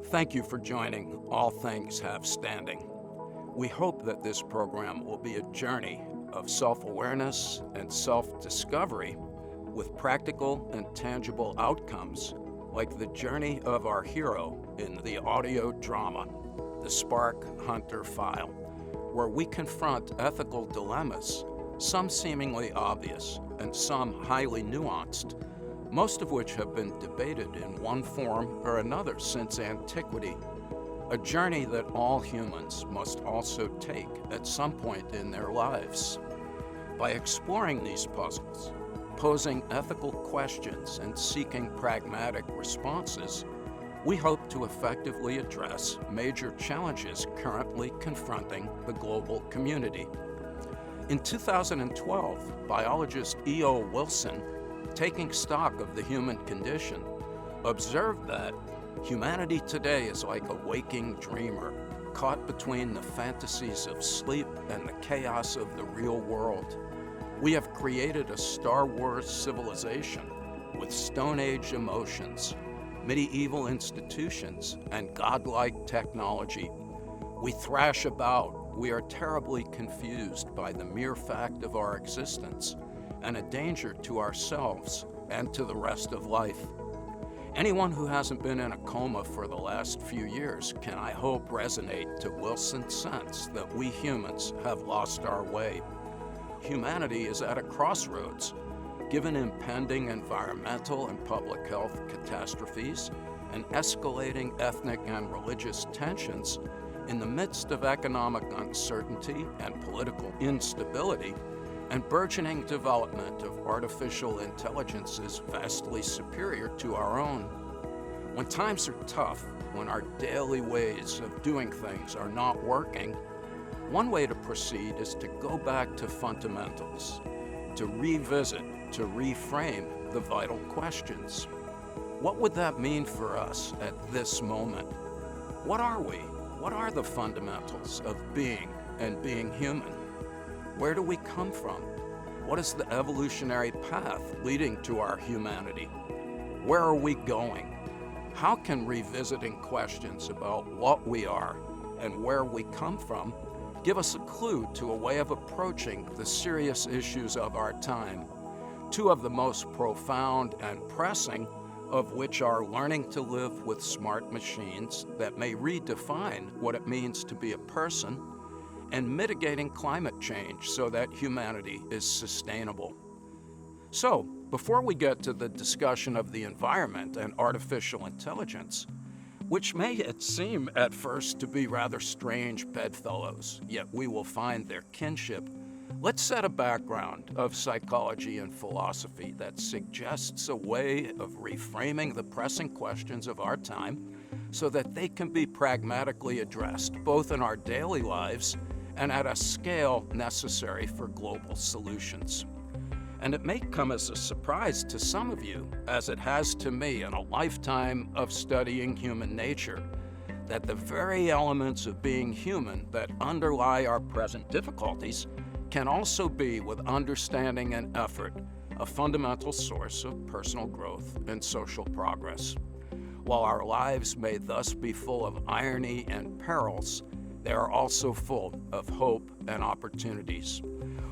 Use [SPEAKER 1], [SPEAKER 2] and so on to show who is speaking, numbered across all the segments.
[SPEAKER 1] Thank you for joining All Things Have Standing. We hope that this program will be a journey of self-awareness and self-discovery with practical and tangible outcomes like the journey of our hero in the audio drama, The Spark Hunter File, where we confront ethical dilemmas, some seemingly obvious and some highly nuanced, most of which have been debated in one form or another since antiquity, a journey that all humans must also take at some point in their lives. By exploring these puzzles, posing ethical questions, and seeking pragmatic responses, we hope to effectively address major challenges currently confronting the global community. In 2012, biologist E.O. Wilson, taking stock of the human condition, observed that humanity today is like a waking dreamer, caught between the fantasies of sleep and the chaos of the real world. We have created a Star Wars civilization with Stone Age emotions, medieval institutions, and godlike technology. We thrash about. We are terribly confused by the mere fact of our existence and a danger to ourselves and to the rest of life. Anyone who hasn't been in a coma for the last few years can, I hope, resonate to Wilson's sense that we humans have lost our way. Humanity is at a crossroads, given impending environmental and public health catastrophes and escalating ethnic and religious tensions. In the midst of economic uncertainty and political instability, and burgeoning development of artificial intelligences vastly superior to our own. When times are tough, when our daily ways of doing things are not working, one way to proceed is to go back to fundamentals, to revisit, to reframe the vital questions. What would that mean for us at this moment? What are we? What are the fundamentals of being and being human? Where do we come from? What is the evolutionary path leading to our humanity? Where are we going? How can revisiting questions about what we are and where we come from give us a clue to a way of approaching the serious issues of our time, two of the most profound and pressing of which are learning to live with smart machines that may redefine what it means to be a person, and mitigating climate change so that humanity is sustainable. So, before we get to the discussion of the environment and artificial intelligence, which may seem at first to be rather strange bedfellows, yet we will find their kinship, let's set a background of psychology and philosophy that suggests a way of reframing the pressing questions of our time so that they can be pragmatically addressed both in our daily lives and at a scale necessary for global solutions. And it may come as a surprise to some of you, as it has to me in a lifetime of studying human nature, that the very elements of being human that underlie our present difficulties can also be, with understanding and effort, a fundamental source of personal growth and social progress. While our lives may thus be full of irony and perils, they are also full of hope and opportunities.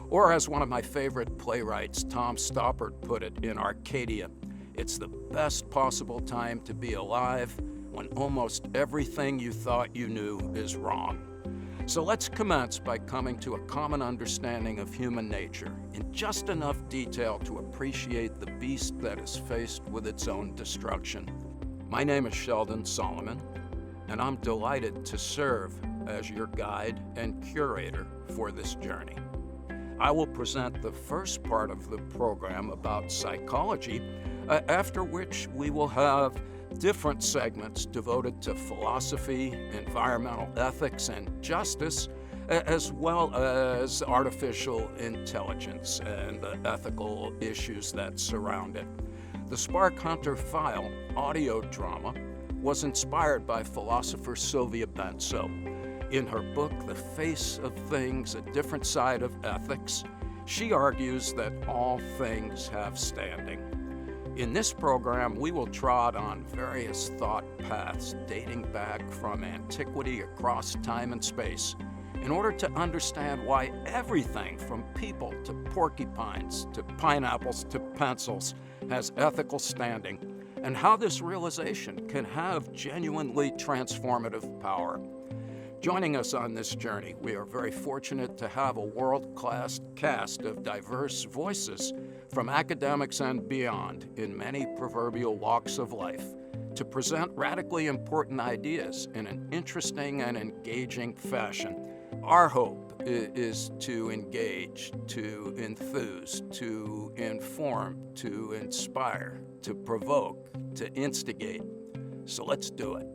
[SPEAKER 1] Or as one of my favorite playwrights, Tom Stoppard, put it in Arcadia, it's the best possible time to be alive when almost everything you thought you knew is wrong. So let's commence by coming to a common understanding of human nature in just enough detail to appreciate the beast that is faced with its own destruction. My name is Sheldon Solomon, and I'm delighted to serve as your guide and curator for this journey. I will present the first part of the program about psychology, after which we will have different segments devoted to philosophy, environmental ethics, and justice, as well as artificial intelligence and the ethical issues that surround it. The Spark Hunter File audio drama was inspired by philosopher Sylvia Benso. In her book, The Face of Things, A Different Side of Ethics, she argues that all things have standing. In this program, we will trot on various thought paths dating back from antiquity across time and space in order to understand why everything from people to porcupines to pineapples to pencils has ethical standing, and how this realization can have genuinely transformative power. Joining us on this journey, we are very fortunate to have a world-class cast of diverse voices from academics and beyond in many proverbial walks of life to present radically important ideas in an interesting and engaging fashion. Our hope is to engage, to enthuse, to inform, to inspire, to provoke, to instigate. So let's do it.